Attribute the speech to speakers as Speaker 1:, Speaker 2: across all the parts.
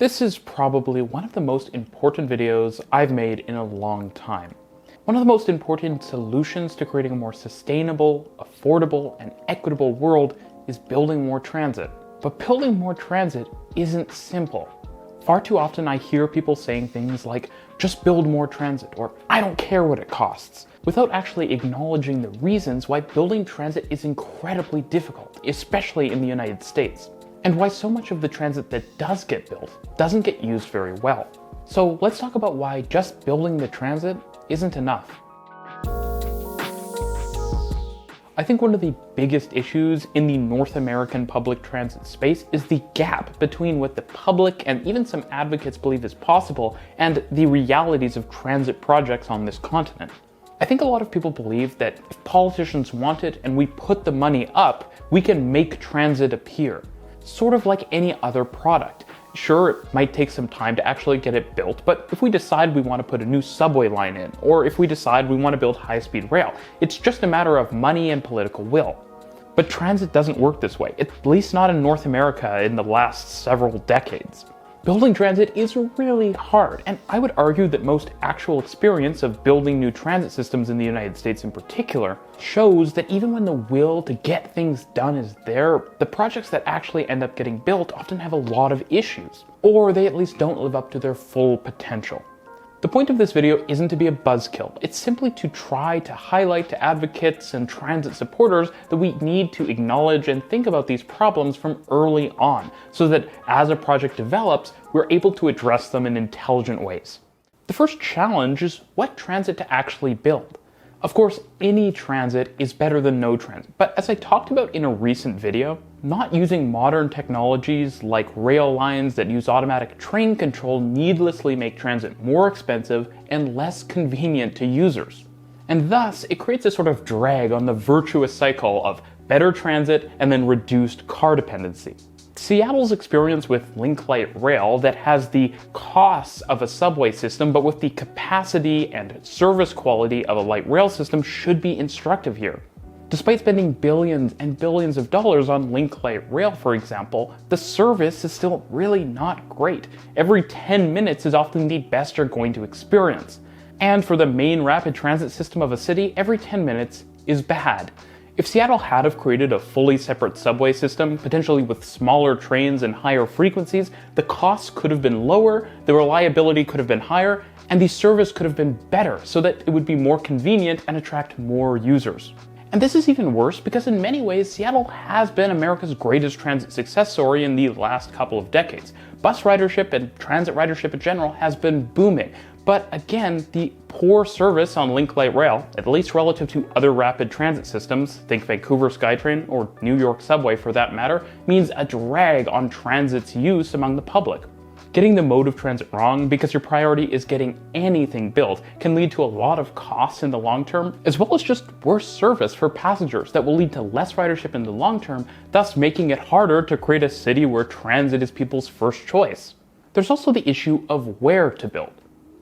Speaker 1: This is probably one of the most important videos I've made in a long time. One of the most important solutions to creating a more sustainable, affordable, and equitable world is building more transit. But building more transit isn't simple. Far too often I hear people saying things like, just build more transit, or I don't care what it costs, without actually acknowledging the reasons why building transit is incredibly difficult, especially in the United States, and why so much of the transit that does get built doesn't get used very well. So let's talk about why just building the transit isn't enough. I think one of the biggest issues in the North American public transit space is the gap between what the public and even some advocates believe is possible and the realities of transit projects on this continent. I think a lot of people believe that if politicians want it and we put the money up, we can make transit appear, sort of like any other product. Sure, it might take some time to actually get it built, but if we decide we want to put a new subway line in, or if we decide we want to build high-speed rail, it's just a matter of money and political will. But transit doesn't work this way, at least not in North America in the last several decades. Building transit is really hard, and I would argue that most actual experience of building new transit systems in the United States in particular shows that even when the will to get things done is there, the projects that actually end up getting built often have a lot of issues, or they at least don't live up to their full potential. The point of this video isn't to be a buzzkill, it's simply to try to highlight to advocates and transit supporters that we need to acknowledge and think about these problems from early on, so that as a project develops, we're able to address them in intelligent ways. The first challenge is what transit to actually build. Of course, any transit is better than no transit, but as I talked about in a recent video, not using modern technologies like rail lines that use automatic train control needlessly make transit more expensive and less convenient to users. And thus, it creates a sort of drag on the virtuous cycle of better transit and then reduced car dependency. Seattle's experience with Link Light Rail that has the costs of a subway system but with the capacity and service quality of a light rail system should be instructive here. Despite spending billions and billions of dollars on Link Light Rail, for example, the service is still really not great. Every 10 minutes is often the best you're going to experience. And for the main rapid transit system of a city, every 10 minutes is bad. If Seattle had have created a fully separate subway system, potentially with smaller trains and higher frequencies, the costs could have been lower, the reliability could have been higher, and the service could have been better so that it would be more convenient and attract more users. And this is even worse because in many ways, Seattle has been America's greatest transit success story in the last couple of decades. Bus ridership and transit ridership in general has been booming. But again, the poor service on Link Light Rail, at least relative to other rapid transit systems, think Vancouver SkyTrain or New York Subway for that matter, means a drag on transit's use among the public. Getting the mode of transit wrong because your priority is getting anything built can lead to a lot of costs in the long term, as well as just worse service for passengers that will lead to less ridership in the long term, thus making it harder to create a city where transit is people's first choice. There's also the issue of where to build.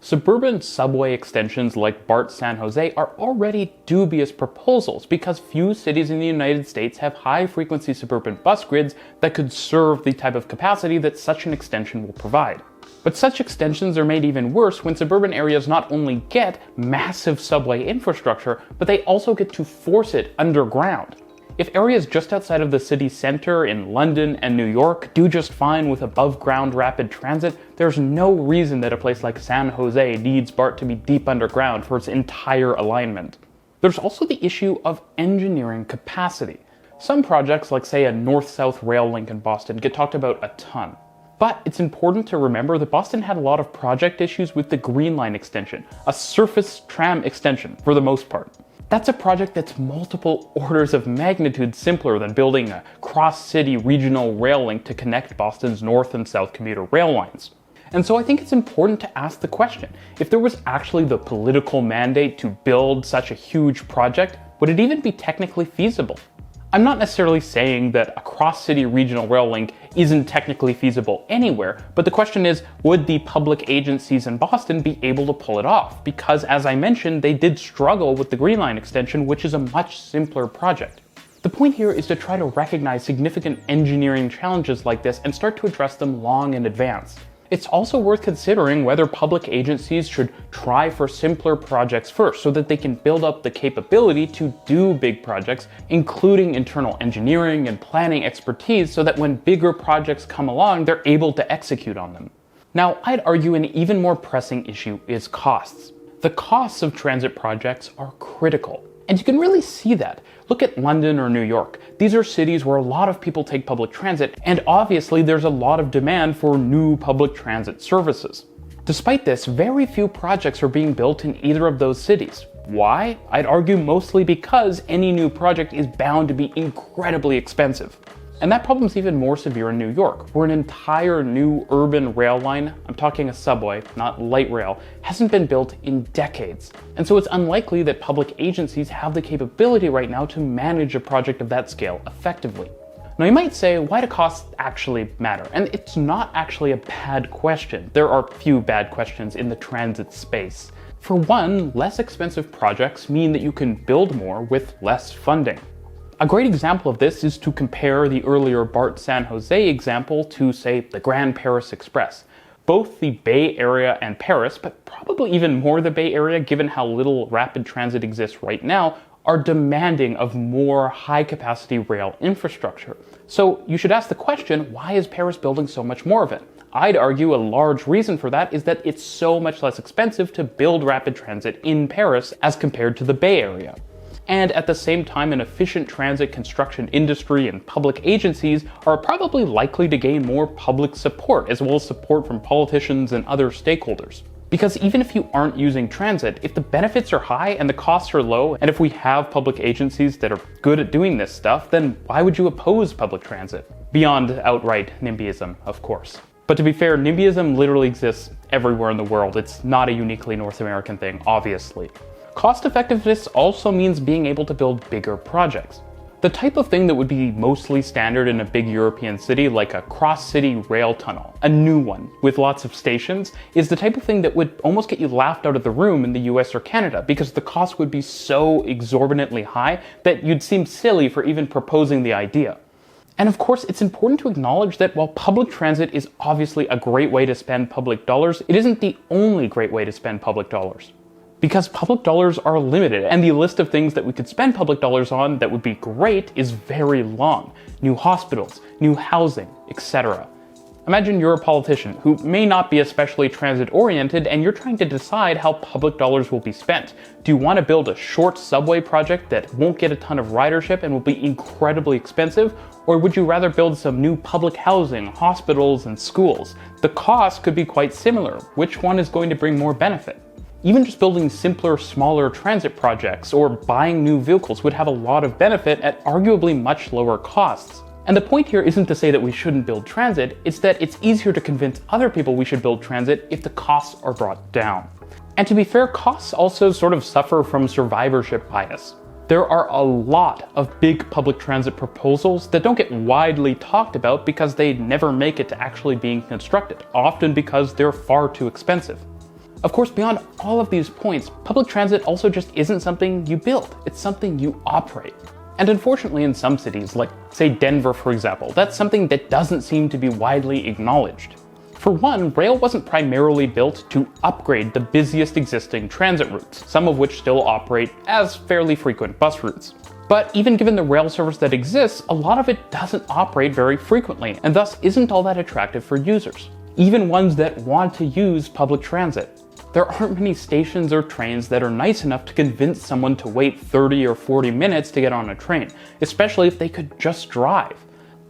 Speaker 1: Suburban subway extensions like BART San Jose are already dubious proposals because few cities in the United States have high-frequency suburban bus grids that could serve the type of capacity that such an extension will provide. But such extensions are made even worse when suburban areas not only get massive subway infrastructure, but they also get to force it underground. If areas just outside of the city center in London and New York do just fine with above-ground rapid transit, there's no reason that a place like San Jose needs BART to be deep underground for its entire alignment. There's also the issue of engineering capacity. Some projects, like say a north-south rail link in Boston, get talked about a ton. But it's important to remember that Boston had a lot of project issues with the Green Line extension, a surface tram extension for the most part. That's a project that's multiple orders of magnitude simpler than building a cross-city regional rail link to connect Boston's north and south commuter rail lines. And so I think it's important to ask the question, if there was actually the political mandate to build such a huge project, would it even be technically feasible? I'm not necessarily saying that a cross-city regional rail link isn't technically feasible anywhere, but the question is, would the public agencies in Boston be able to pull it off? Because as I mentioned, they did struggle with the Green Line extension, which is a much simpler project. The point here is to try to recognize significant engineering challenges like this and start to address them long in advance. It's also worth considering whether public agencies should try for simpler projects first so that they can build up the capability to do big projects, including internal engineering and planning expertise, so that when bigger projects come along, they're able to execute on them. Now, I'd argue an even more pressing issue is costs. The costs of transit projects are critical. And you can really see that. Look at London or New York. These are cities where a lot of people take public transit, and obviously there's a lot of demand for new public transit services. Despite this, very few projects are being built in either of those cities. Why? I'd argue mostly because any new project is bound to be incredibly expensive. And that problem's even more severe in New York, where an entire new urban rail line, I'm talking a subway, not light rail, hasn't been built in decades. And so it's unlikely that public agencies have the capability right now to manage a project of that scale effectively. Now you might say, why do costs actually matter? And it's not actually a bad question. There are few bad questions in the transit space. For one, less expensive projects mean that you can build more with less funding. A great example of this is to compare the earlier BART San Jose example to, say, the Grand Paris Express. Both the Bay Area and Paris, but probably even more the Bay Area given how little rapid transit exists right now, are demanding of more high-capacity rail infrastructure. So you should ask the question, why is Paris building so much more of it? I'd argue a large reason for that is that it's so much less expensive to build rapid transit in Paris as compared to the Bay Area. And at the same time, an efficient transit construction industry and public agencies are probably likely to gain more public support, as well as support from politicians and other stakeholders. Because even if you aren't using transit, if the benefits are high and the costs are low, and if we have public agencies that are good at doing this stuff, then why would you oppose public transit? Beyond outright NIMBYism, of course. But to be fair, NIMBYism literally exists everywhere in the world. It's not a uniquely North American thing, obviously. Cost effectiveness also means being able to build bigger projects. The type of thing that would be mostly standard in a big European city, like a cross-city rail tunnel, a new one with lots of stations, is the type of thing that would almost get you laughed out of the room in the US or Canada because the cost would be so exorbitantly high that you'd seem silly for even proposing the idea. And of course, it's important to acknowledge that while public transit is obviously a great way to spend public dollars, it isn't the only great way to spend public dollars. Because public dollars are limited, and the list of things that we could spend public dollars on that would be great is very long. New hospitals, new housing, etc. Imagine you're a politician who may not be especially transit-oriented and you're trying to decide how public dollars will be spent. Do you want to build a short subway project that won't get a ton of ridership and will be incredibly expensive? Or would you rather build some new public housing, hospitals, and schools? The cost could be quite similar. Which one is going to bring more benefit? Even just building simpler, smaller transit projects or buying new vehicles would have a lot of benefit at arguably much lower costs. And the point here isn't to say that we shouldn't build transit, it's that it's easier to convince other people we should build transit if the costs are brought down. And to be fair, costs also sort of suffer from survivorship bias. There are a lot of big public transit proposals that don't get widely talked about because they never make it to actually being constructed, often because they're far too expensive. Of course, beyond all of these points, public transit also just isn't something you build, it's something you operate. And unfortunately in some cities, like say Denver for example, that's something that doesn't seem to be widely acknowledged. For one, rail wasn't primarily built to upgrade the busiest existing transit routes, some of which still operate as fairly frequent bus routes. But even given the rail service that exists, a lot of it doesn't operate very frequently, and thus isn't all that attractive for users, even ones that want to use public transit. There aren't many stations or trains that are nice enough to convince someone to wait 30 or 40 minutes to get on a train, especially if they could just drive.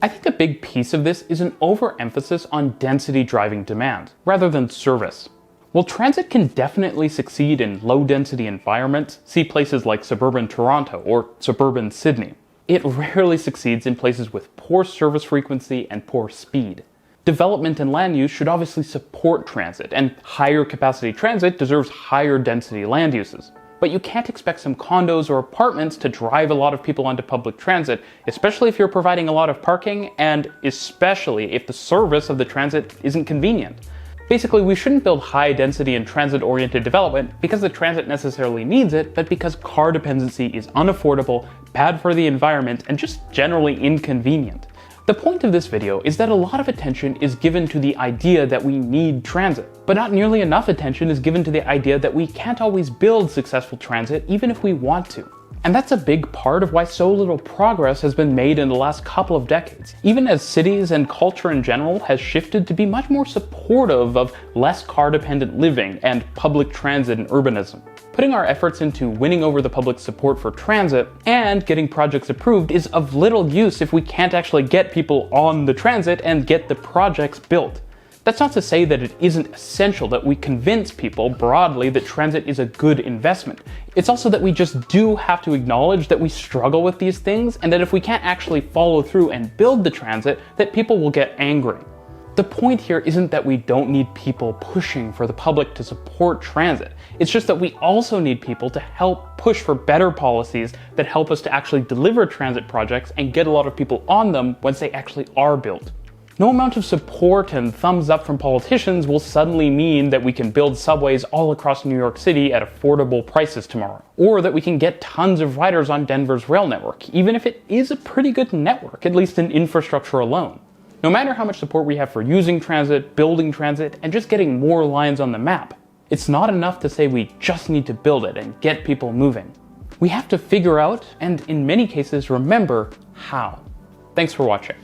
Speaker 1: I think a big piece of this is an overemphasis on density driving demand, rather than service. While transit can definitely succeed in low-density environments, see places like suburban Toronto or suburban Sydney, it rarely succeeds in places with poor service frequency and poor speed. Development and land use should obviously support transit, and higher capacity transit deserves higher density land uses. But you can't expect some condos or apartments to drive a lot of people onto public transit, especially if you're providing a lot of parking, and especially if the service of the transit isn't convenient. Basically, we shouldn't build high density and transit-oriented development because the transit necessarily needs it, but because car dependency is unaffordable, bad for the environment, and just generally inconvenient. The point of this video is that a lot of attention is given to the idea that we need transit, but not nearly enough attention is given to the idea that we can't always build successful transit even if we want to. And that's a big part of why so little progress has been made in the last couple of decades, even as cities and culture in general has shifted to be much more supportive of less car-dependent living and public transit and urbanism. Putting our efforts into winning over the public's support for transit and getting projects approved is of little use if we can't actually get people on the transit and get the projects built. That's not to say that it isn't essential that we convince people broadly that transit is a good investment. It's also that we just do have to acknowledge that we struggle with these things, and that if we can't actually follow through and build the transit, that people will get angry. The point here isn't that we don't need people pushing for the public to support transit. It's just that we also need people to help push for better policies that help us to actually deliver transit projects and get a lot of people on them once they actually are built. No amount of support and thumbs up from politicians will suddenly mean that we can build subways all across New York City at affordable prices tomorrow, or that we can get tons of riders on Denver's rail network, even if it is a pretty good network, at least in infrastructure alone. No matter how much support we have for using transit, building transit, and just getting more lines on the map, it's not enough to say we just need to build it and get people moving. We have to figure out, and in many cases remember, how. Thanks for watching.